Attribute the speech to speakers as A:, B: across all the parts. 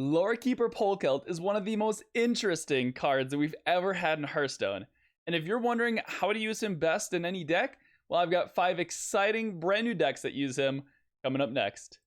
A: LOREKEEPER POLKELT is one of the most interesting cards that we've ever had in Hearthstone. And if you're wondering how to use him best in any deck, well, I've got 5 exciting brand new decks that use him coming up next.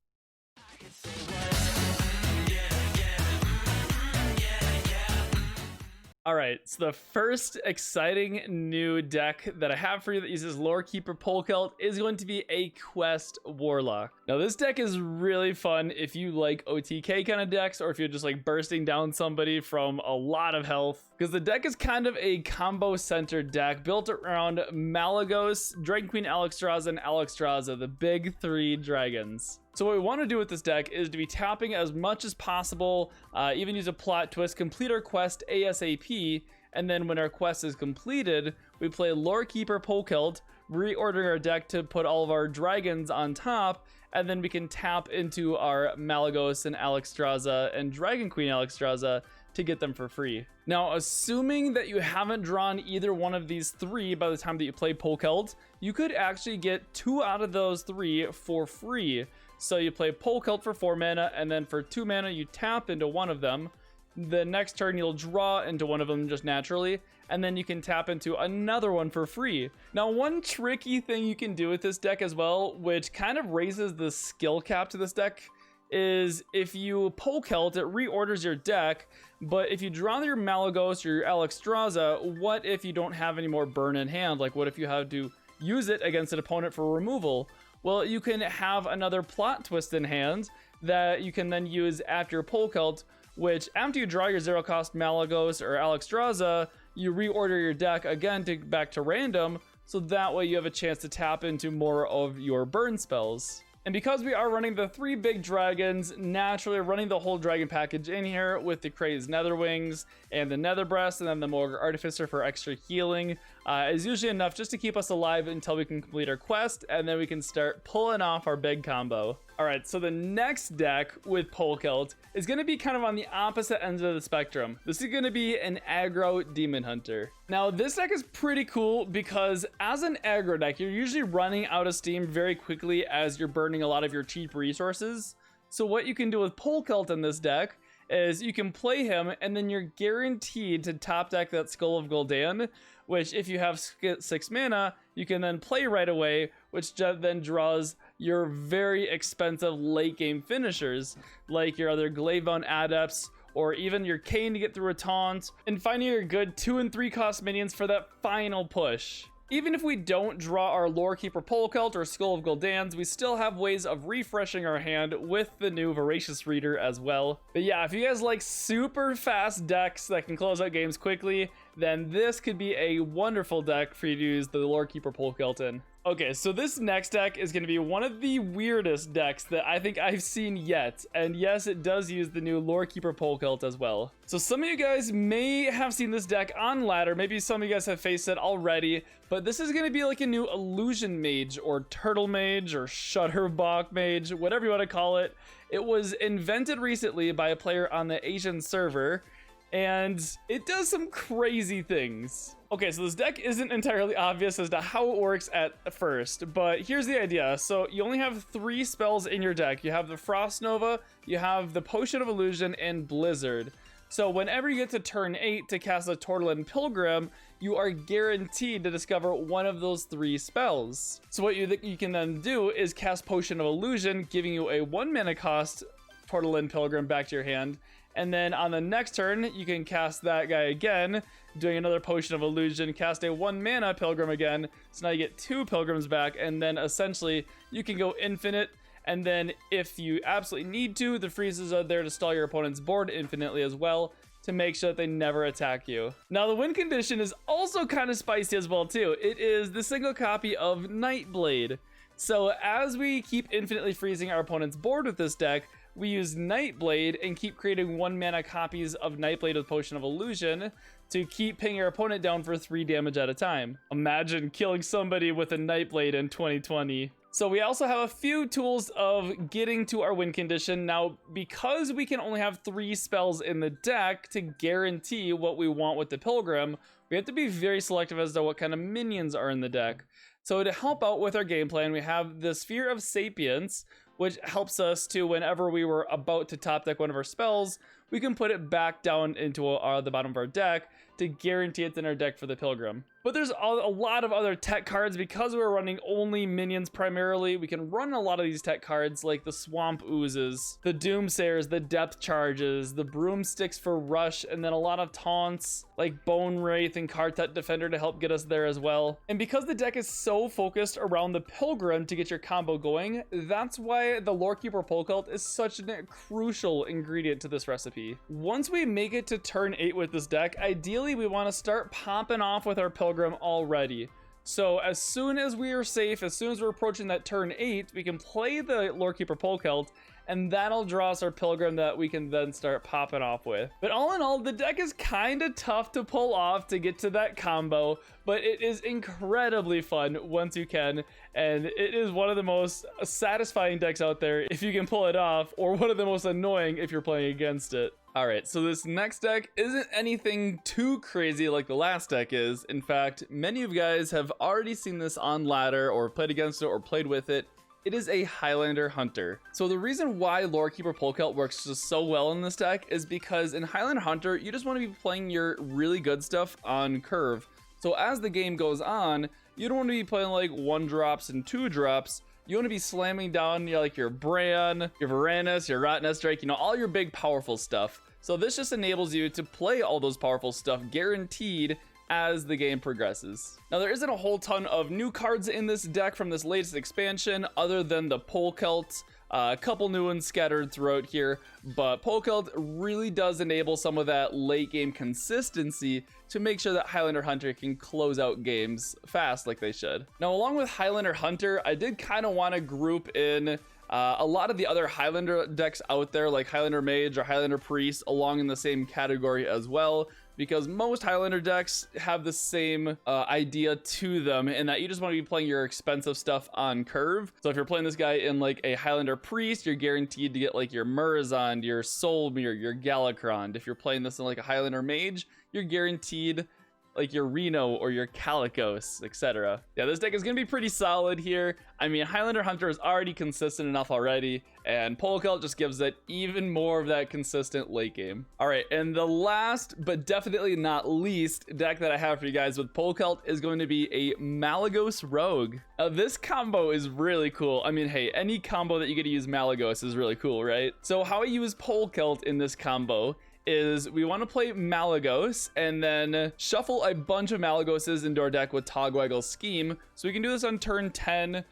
A: Alright, so the first exciting new deck that I have for you that uses LOREKEEPER POLKELT is going to be a Quest Warlock. Now this deck is really fun if you like OTK kind of decks, or if you're just like bursting down somebody from a lot of health, because the deck is kind of a combo centered deck built around Malagos, Dragon Queen Alexstrasza, and Alexstrasza, the big 3 dragons. So what we want to do with this deck is to be tapping as much as possible, even use a plot twist, complete our quest ASAP, and then when our quest is completed, we play LOREKEEPER POLKELT, reordering our deck to put all of our dragons on top, and then we can tap into our Malagos and Alexstrasza and Dragon Queen Alexstrasza to get them for free. Now, assuming that you haven't drawn either one of these 3 by the time that you play Polkelt, you could actually get 2 out of those 3 for free. So you play Polkelt for 4 mana, and then for 2 mana you tap into one of them. The next turn you'll draw into one of them just naturally, and then you can tap into another one for free. Now, one tricky thing you can do with this deck as well, which kind of raises the skill cap to this deck, is if you Polkelt, it reorders your deck, but if you draw your Malagos or your Alexstrasza, what if you don't have any more burn in hand? Like, what if you have to use it against an opponent for removal? Well, you can have another plot twist in hand that you can then use after your Polkelt, which after you draw your 0-cost Malagos or Alexstrasza, you reorder your deck again back to random, so that way you have a chance to tap into more of your burn spells. And because we are running the 3 big dragons, naturally running the whole dragon package in here with the Crazed Netherwings and the Nether Breast and then the Mogre Artificer for extra healing is usually enough just to keep us alive until we can complete our quest, and then we can start pulling off our big combo. Alright, so the next deck with Polkelt is going to be kind of on the opposite end of the spectrum. This is going to be an Aggro Demon Hunter. Now, this deck is pretty cool because as an aggro deck, you're usually running out of steam very quickly as you're burning a lot of your cheap resources. So what you can do with Polkelt in this deck is you can play him, and then you're guaranteed to top deck that Skull of Gul'dan, which if you have 6 mana, you can then play right away, which then draws your very expensive late game finishers, like your other Glaive-Bound Adepts, or even your Kayn to get through a taunt, and finding your good 2 and 3 cost minions for that final push. Even if we don't draw our LOREKEEPER Polkelt or Skull of Gul'dans, we still have ways of refreshing our hand with the new Voracious Reader as well. But yeah, if you guys like super fast decks that can close out games quickly, then this could be a wonderful deck for you to use the LOREKEEPER Polkelt in. Okay, so this next deck is going to be one of the weirdest decks that I think I've seen yet. And yes, it does use the new LOREKEEPER Polkelt as well. So some of you guys may have seen this deck on ladder. Maybe some of you guys have faced it already. But this is going to be like a new Illusion Mage or Turtle Mage or Shutterbox Mage, whatever you want to call it. It was invented recently by a player on the Asian server, and it does some crazy things. Okay, so this deck isn't entirely obvious as to how it works at first, but here's the idea. So you only have 3 spells in your deck. You have the Frost Nova, you have the Potion of Illusion, and Blizzard. So whenever you get to turn 8 to cast a Tortolin Pilgrim, you are guaranteed to discover one of those 3 spells. So what you can then do is cast Potion of Illusion, giving you a 1 mana cost Tortolin Pilgrim back to your hand. And then on the next turn, you can cast that guy again, doing another Potion of Illusion, cast a 1 mana Pilgrim again. So now you get 2 Pilgrims back, and then essentially you can go infinite. And then if you absolutely need to, the freezes are there to stall your opponent's board infinitely as well, to make sure that they never attack you. Now the win condition is also kind of spicy as well too. It is the single copy of Nightblade. So as we keep infinitely freezing our opponent's board with this deck, we use Nightblade and keep creating 1 mana copies of Nightblade with Potion of Illusion to keep pinning your opponent down for 3 damage at a time. Imagine killing somebody with a Nightblade in 2020. So we also have a few tools of getting to our win condition. Now, because we can only have 3 spells in the deck to guarantee what we want with the Pilgrim, we have to be very selective as to what kind of minions are in the deck. So to help out with our game plan, we have the Sphere of Sapience, which helps us to, whenever we were about to top deck one of our spells, we can put it back down into the bottom of our deck to guarantee it's in our deck for the Pilgrim. But there's a lot of other tech cards. Because we're running only minions primarily, we can run a lot of these tech cards like the Swamp Oozes, the Doomsayers, the Depth Charges, the Broomsticks for rush, and then a lot of taunts like Bone Wraith and Kartet Defender to help get us there as well. And because the deck is so focused around the Pilgrim to get your combo going, that's why the Lorekeeper Polkelt is such a crucial ingredient to this recipe. Once we make it to turn 8 with this deck, ideally we want to start popping off with our Pilgrim already. So as soon as we are safe, as soon as we're approaching that turn 8, we can play the Lorekeeper Polkelt, and that'll draw us our Pilgrim that we can then start popping off with. But all in all, the deck is kind of tough to pull off to get to that combo, but it is incredibly fun once you can, and it is one of the most satisfying decks out there if you can pull it off, or one of the most annoying if you're playing against it. All right, so this next deck isn't anything too crazy like the last deck is. In fact, many of you guys have already seen this on ladder or played against it or played with it. It is a Highlander Hunter. So the reason why Lorekeeper Polkelt works just so well in this deck is because in Highlander Hunter, you just want to be playing your really good stuff on curve. So as the game goes on, you don't want to be playing like 1-drops and 2-drops. You want to be slamming down like your Bran, your Varanus, your Rotnest Drake, you know, all your big powerful stuff. So this just enables you to play all those powerful stuff guaranteed as the game progresses. Now there isn't a whole ton of new cards in this deck from this latest expansion other than the Polkelt, a couple new ones scattered throughout here, but Polkelt really does enable some of that late game consistency to make sure that Highlander Hunter can close out games fast like they should. Now along with Highlander Hunter, I did kind of want to group in a lot of the other Highlander decks out there like Highlander Mage or Highlander Priest along in the same category as well, because most Highlander decks have the same idea to them in that you just want to be playing your expensive stuff on curve. So if you're playing this guy in like a Highlander Priest, you're guaranteed to get like your Murazond, your Soulmere, your Galakrond. If you're playing this in like a Highlander Mage, you're guaranteed like your Reno or your Calicos, etc. Yeah, this deck is going to be pretty solid here. I mean, Highlander Hunter is already consistent enough already, and Polkelt just gives it even more of that consistent late game. All right, and the last, but definitely not least, deck that I have for you guys with Polkelt is going to be a Malagos Rogue. Now, this combo is really cool. I mean, hey, any combo that you get to use Malagos is really cool, right? So how I use Polkelt in this combo is we want to play Malagos and then shuffle a bunch of Malagoses into our deck with Togwaggle's Scheme. So we can do this on turn 10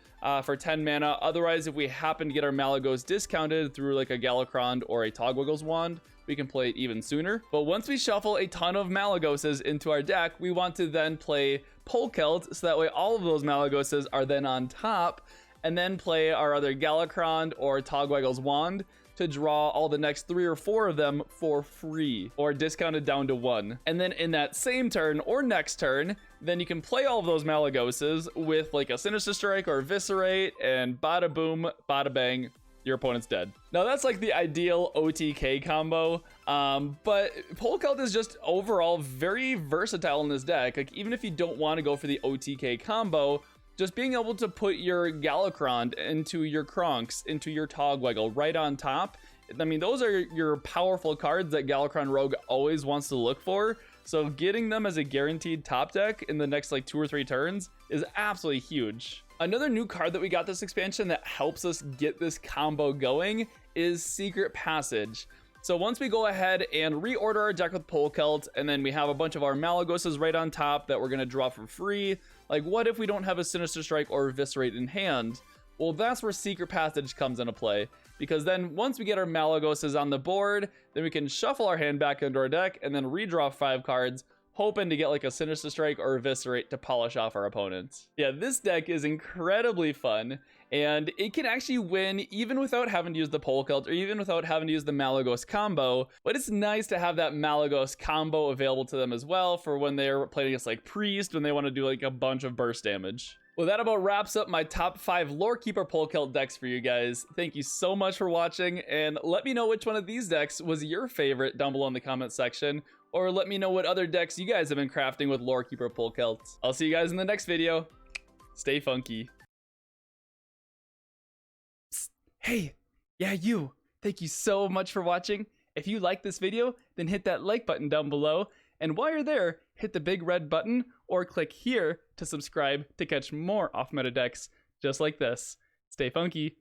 A: for 10 mana. Otherwise, if we happen to get our Malagos discounted through like a Galakrond or a Togwaggle's Wand, we can play it even sooner. But once we shuffle a ton of Malagoses into our deck, we want to then play Polkelt, so that way all of those Malagoses are then on top, and then play our other Galakrond or Togwaggle's Wand to draw all the next 3 or 4 of them for free or discounted down to 1. And then in that same turn or next turn, then you can play all of those Malagoses with like a Sinister Strike or Eviscerate, and bada boom, bada bang, your opponent's dead. Now that's like the ideal OTK combo, but Polkelt is just overall very versatile in this deck. Like even if you don't want to go for the OTK combo, just being able to put your Galakrond into your Kronks, into your Togwaggle right on top. I mean, those are your powerful cards that Galakrond Rogue always wants to look for. So getting them as a guaranteed top deck in the next like 2 or 3 turns is absolutely huge. Another new card that we got this expansion that helps us get this combo going is Secret Passage. So once we go ahead and reorder our deck with Polkelt, and then we have a bunch of our Malagoses right on top that we're going to draw for free, like what if we don't have a Sinister Strike or Eviscerate in hand? Well, that's where Secret Passage comes into play, because then once we get our Malagoses on the board, then we can shuffle our hand back into our deck and then redraw 5 cards, hoping to get like a Sinister Strike or Eviscerate to polish off our opponents. Yeah, this deck is incredibly fun, and it can actually win even without having to use the Polkelt or even without having to use the Malagos combo, but it's nice to have that Malagos combo available to them as well for when they're playing against like Priest, when they want to do like a bunch of burst damage. Well, that about wraps up my top 5 Lorekeeper Polkelt decks for you guys. Thank you so much for watching, and let me know which one of these decks was your favorite down below in the comment section, or let me know what other decks you guys have been crafting with Lorekeeper Polkelt. I'll see you guys in the next video. Stay funky. Hey, yeah, you. Thank you so much for watching. If you like this video, then hit that like button down below. And while you're there, hit the big red button or click here to subscribe to catch more off-meta decks just like this. Stay funky.